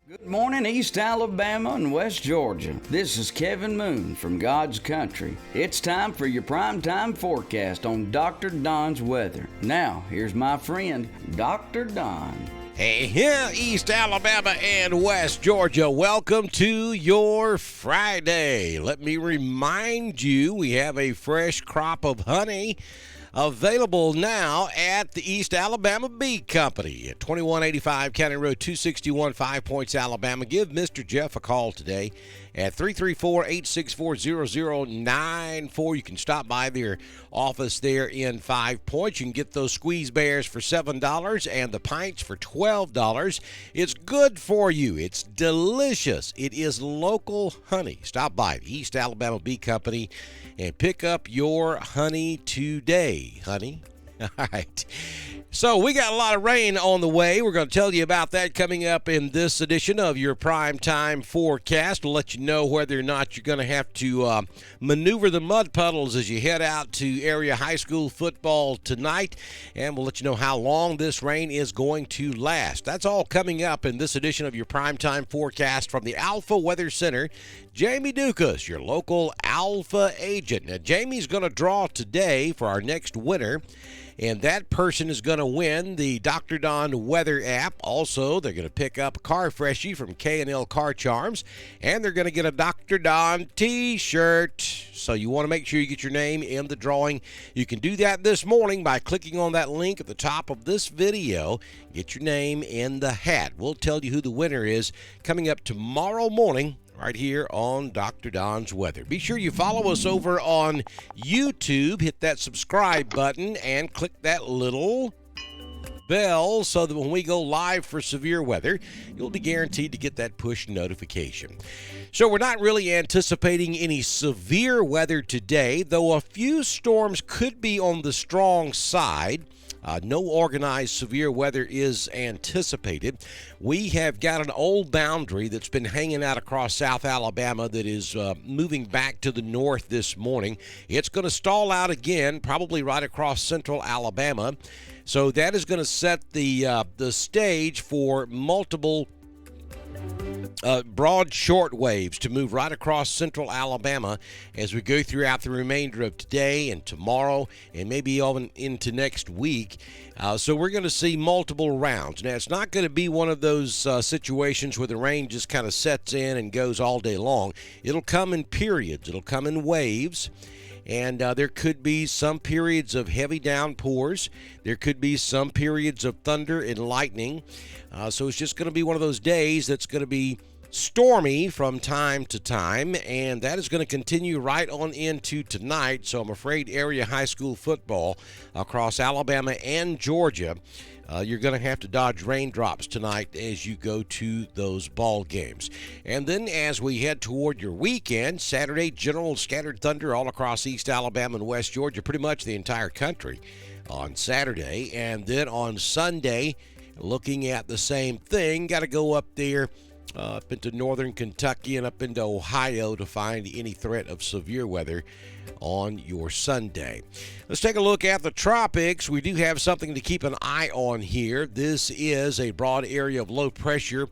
Good morning, East Alabama and West Georgia. This is Kevin Moon from God's Country. It's time for your primetime forecast on Dr. Don's weather. Now, here's my friend, Dr. Don. Hey, here, East Alabama and West Georgia. Welcome to your Friday. Let me remind you, we have a fresh crop of honey available now at the East Alabama Bee Company at 2185 County Road 261, 5 Points, Alabama. Give Mr. Jeff a call today at 334-864-0094. You can stop by their office there in 5 Points. You can get those squeeze bears for $7 and the pints for $12. It's good for you. It's delicious. It is local honey. Stop by the East Alabama Bee Company and pick up your honey today, honey. All right. So we got a lot of rain on the way. We're going to tell you about that coming up in this edition of your primetime forecast. We'll let you know whether or not you're going to have to maneuver the mud puddles as you head out to area high school football tonight. And we'll let you know how long this rain is going to last. That's all coming up in this edition of your primetime forecast from the Alpha Weather Center. Jamie Dukas, your local Alpha agent. Now, Jamie's going to draw today for our next winner. And that person is going to win the Dr. Don Weather app. Also, they're going to pick up a Car Freshie from K&L Car Charms. And they're going to get a Dr. Don t-shirt. So you want to make sure you get your name in the drawing. You can do that this morning by clicking on that link at the top of this video. Get your name in the hat. We'll tell you who the winner is coming up tomorrow morning, right here on Dr. Don's Weather. Be sure you follow us over on YouTube. Hit that subscribe button and click that little bell so that when we go live for severe weather, you'll be guaranteed to get that push notification. So we're not really anticipating any severe weather today, though a few storms could be on the strong side. No organized severe weather is anticipated. We have got an old boundary that's been hanging out across South Alabama that is moving back to the north this morning. It's going to stall out again, probably right across central Alabama. So that is going to set the stage for multiple broad short waves to move right across central Alabama as we go throughout the remainder of today and tomorrow and maybe even into next week. So we're going to see multiple rounds. Now, it's not going to be one of those situations where the rain just kind of sets in and goes all day long. It'll come in periods. It'll come in waves. And there could be some periods of heavy downpours. There could be some periods of thunder and lightning. So it's just going to be one of those days that's going to be stormy from time to time, and that is going to continue right on into tonight. So I'm afraid area high school football across Alabama and Georgia, you're going to have to dodge raindrops tonight as you go to those ball games. And then as we head toward your weekend, Saturday, general scattered thunder all across East Alabama and West Georgia, pretty much the entire country on Saturday. And then on Sunday, looking at the same thing, got to go up there up into northern Kentucky and up into Ohio to find any threat of severe weather on your Sunday. Let's take a look at the tropics. We do have something to keep an eye on here. This is a broad area of low pressure.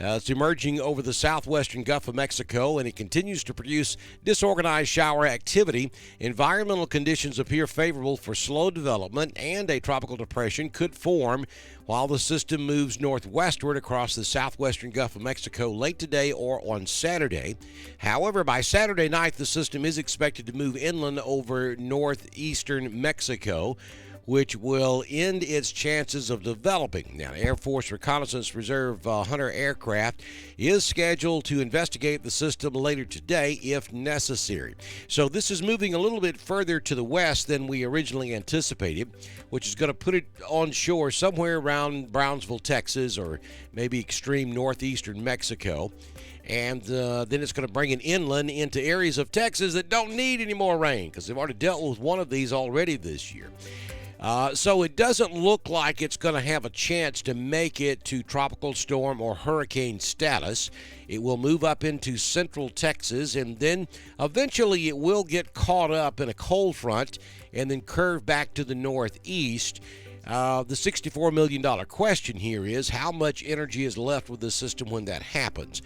It's emerging over the southwestern Gulf of Mexico, and it continues to produce disorganized shower activity. Environmental conditions appear favorable for slow development, and a tropical depression could form while the system moves northwestward across the southwestern Gulf of Mexico late today or on Saturday. However, by Saturday night, the system is expected to move inland over northeastern Mexico, which will end its chances of developing. Now, Air Force Reconnaissance Reserve Hunter aircraft is scheduled to investigate the system later today if necessary. So this is moving a little bit further to the west than we originally anticipated, which is going to put it on shore somewhere around Brownsville, Texas, or maybe extreme northeastern Mexico. And then it's going to bring it inland into areas of Texas that don't need any more rain because they've already dealt with one of these already this year. So it doesn't look like it's going to have a chance to make it to tropical storm or hurricane status. It will move up into central Texas, and then eventually it will get caught up in a cold front and then curve back to the northeast. The $64 million question here is how much energy is left with the system when that happens,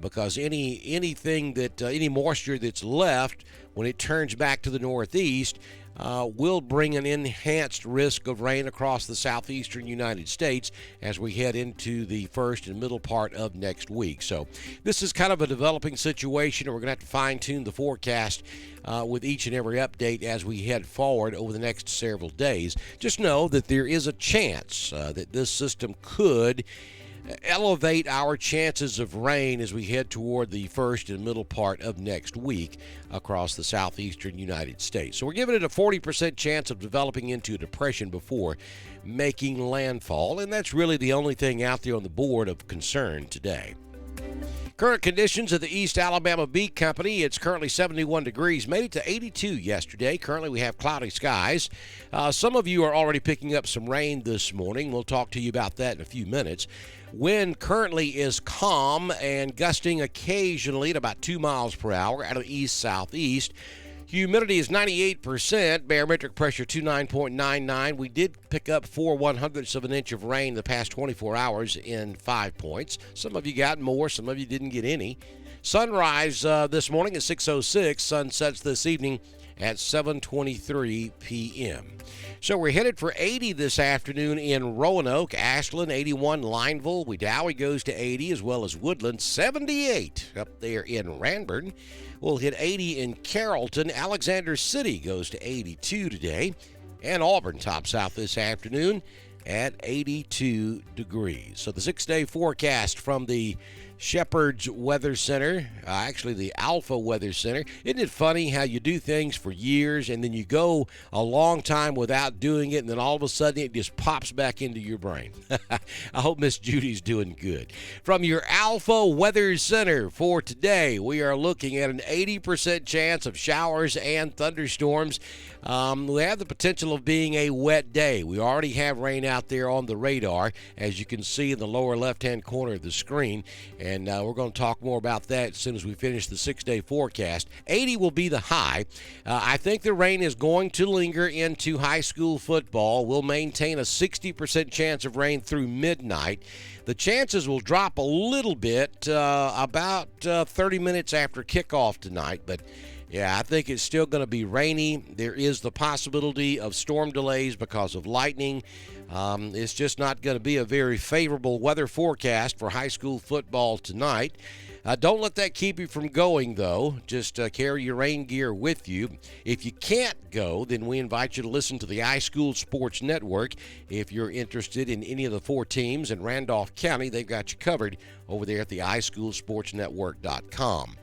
because any moisture that's left when it turns back to the northeast will bring an enhanced risk of rain across the southeastern United States as we head into the first and middle part of next week. So this is kind of a developing situation, and we're going to have to fine-tune the forecast with each and every update as we head forward over the next several days. Just know that there is a chance that this system could elevate our chances of rain as we head toward the first and middle part of next week across the southeastern United States. So we're giving it a 40% chance of developing into a depression before making landfall, and that's really the only thing out there on the board of concern today. Current conditions at the East Alabama Beet Company. It's currently 71 degrees, made it to 82 yesterday. Currently we have cloudy skies. Some of you are already picking up some rain this morning. We'll talk to you about that in a few minutes. Wind currently is calm and gusting occasionally at about 2 miles per hour out of the east-southeast. Humidity is 98%, barometric pressure 29.99. We did pick up 4/100ths of an inch of rain the past 24 hours in 5 points. Some of you got more, some of you didn't get any. Sunrise this morning at 6:06. Sun sets this evening at 7:23 p.m. So we're headed for 80 this afternoon in Roanoke, Ashland, 81 Lineville. Wedowee goes to 80, as well as Woodland, 78 up there in Ranburne. We'll hit 80 in Carrollton. Alexander City goes to 82 today. And Auburn tops out this afternoon at 82 degrees. So the 6-day forecast from the Shepherd's Weather Center, actually the Alpha Weather Center. Isn't it funny how you do things for years and then you go a long time without doing it and then all of a sudden it just pops back into your brain? I hope Miss Judy's doing good. From your Alpha Weather Center for today, we are looking at an 80% chance of showers and thunderstorms. We have the potential of being a wet day. We already have rain out there on the radar, as you can see in the lower left-hand corner of the screen. And we're going to talk more about that as soon as we finish the 6-day forecast. 80 will be the high. I think the rain is going to linger into high school football. We'll maintain a 60% chance of rain through midnight. The chances will drop a little bit about 30 minutes after kickoff tonight, but yeah, I think it's still going to be rainy. There is the possibility of storm delays because of lightning. It's just not going to be a very favorable weather forecast for high school football tonight. Don't let that keep you from going, though. Just carry your rain gear with you. If you can't go, then we invite you to listen to the iSchool Sports Network. If you're interested in any of the 4 teams in Randolph County, they've got you covered over there at the iSchoolSportsNetwork.com.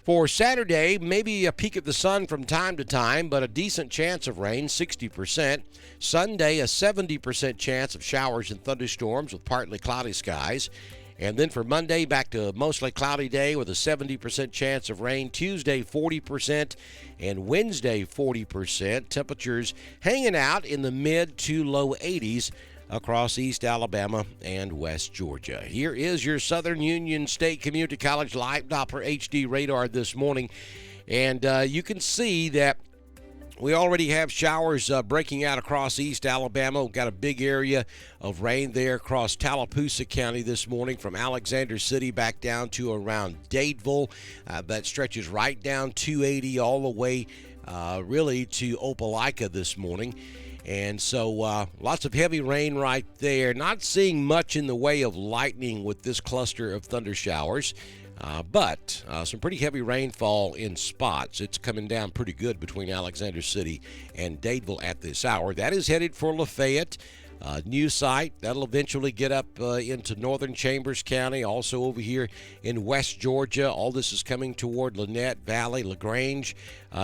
For Saturday, maybe a peek at the sun from time to time, but a decent chance of rain, 60%. Sunday, a 70% chance of showers and thunderstorms with partly cloudy skies. And then for Monday, back to a mostly cloudy day with a 70% chance of rain. Tuesday, 40%, and Wednesday, 40%. Temperatures hanging out in the mid to low 80s across East Alabama and West Georgia. Here is your Southern Union State Community College Live Doppler HD radar this morning. And you can see that we already have showers breaking out across East Alabama. We've got a big area of rain there across Tallapoosa County this morning from Alexander City back down to around Dadeville. That stretches right down 280 all the way really to Opelika this morning. And so lots of heavy rain right there. Not seeing much in the way of lightning with this cluster of thunder showers. But some pretty heavy rainfall in spots. It's coming down pretty good between Alexander City and Dadeville at this hour. That is headed for Lafayette. New site. That'll eventually get up into northern Chambers County, also over here in West Georgia. All this is coming toward Lynette Valley, LaGrange,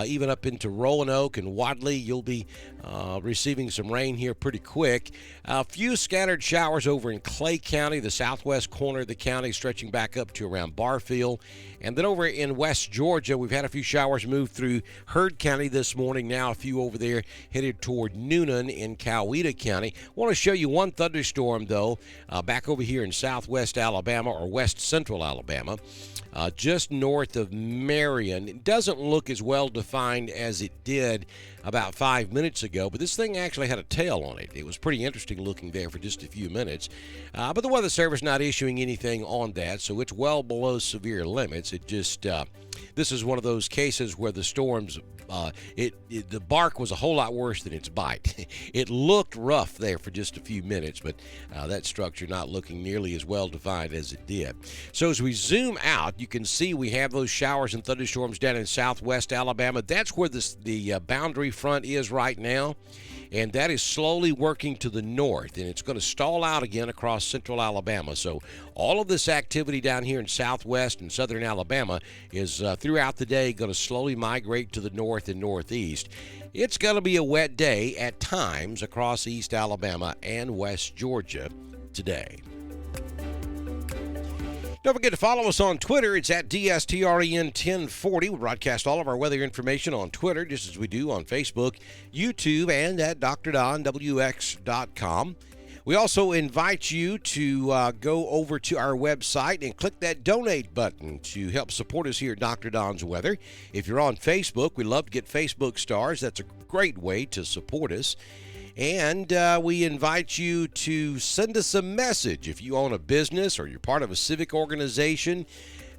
even up into Roanoke and Wadley. You'll be receiving some rain here pretty quick. A few scattered showers over in Clay County, the southwest corner of the county, stretching back up to around Barfield. And then over in West Georgia, we've had a few showers move through Heard County this morning. Now a few over there headed toward Noonan in Coweta County. want to show you one thunderstorm, though, back over here in southwest Alabama or west central Alabama, just north of Marion. It doesn't look as well defined as it did about 5 minutes ago, but this thing actually had a tail on it. It was pretty interesting looking there for just a few minutes. But the Weather Service not issuing anything on that, so it's well below severe limits. It just, this is one of those cases where the storms, the bark was a whole lot worse than its bite. It looked rough there for just a few minutes, but that structure not looking nearly as well defined as it did. So as we zoom out, you can see we have those showers and thunderstorms down in southwest Alabama. That's where the boundary front is right now, and that is slowly working to the north, and it's going to stall out again across central Alabama. So all of this activity down here in southwest and southern Alabama is throughout the day going to slowly migrate to the north and northeast. It's going to be a wet day at times across east Alabama and west Georgia today. Don't forget to follow us on Twitter. It's at DSTREN1040. We broadcast all of our weather information on Twitter, just as we do on Facebook, YouTube, and at DrDonWX.com. We also invite you to go over to our website and click that donate button to help support us here at Dr. Don's Weather. If you're on Facebook, we love to get Facebook stars. That's a great way to support us. And we invite you to send us a message if you own a business or you're part of a civic organization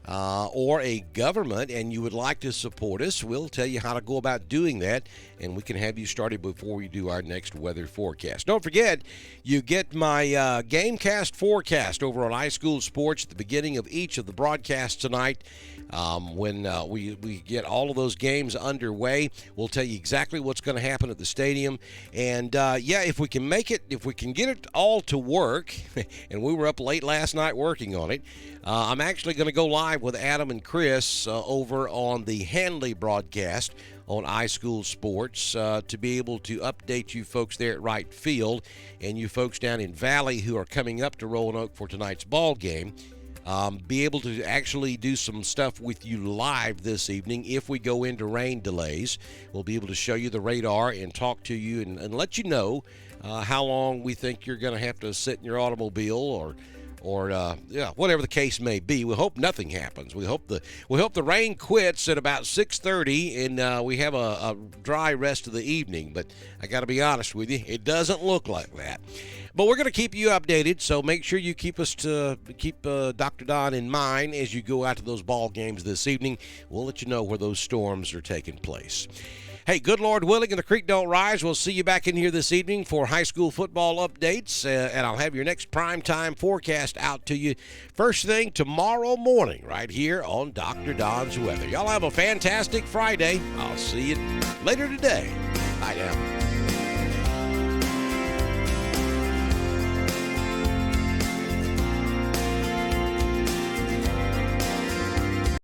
or a government and you would like to support us. We'll tell you how to go about doing that, and we can have you started before we do our next weather forecast. Don't forget, you get my Gamecast forecast over on iSchool Sports at the beginning of each of the broadcasts tonight. When we get all of those games underway, we'll tell you exactly what's going to happen at the stadium. And, if we can make it, if we can get it all to work, and we were up late last night working on it, I'm actually going to go live with Adam and Chris over on the Hanley broadcast on iSchool Sports to be able to update you folks there at right field and you folks down in Valley who are coming up to Roanoke for tonight's ball game. Be able to actually do some stuff with you live this evening. If we go into rain delays, we'll be able to show you the radar and talk to you and let you know how long we think you're going to have to sit in your automobile or whatever the case may be. We hope nothing happens. We hope the rain quits at about 6:30 and we have a dry rest of the evening. But I got to be honest with you, it doesn't look like that. But we're going to keep you updated, so make sure you keep Dr. Don in mind as you go out to those ball games this evening. We'll let you know where those storms are taking place. Hey, good Lord willing and the creek don't rise, we'll see you back in here this evening for high school football updates, and I'll have your next primetime forecast out to you first thing tomorrow morning right here on Dr. Don's Weather. Y'all have a fantastic Friday. I'll see you later today. Bye now.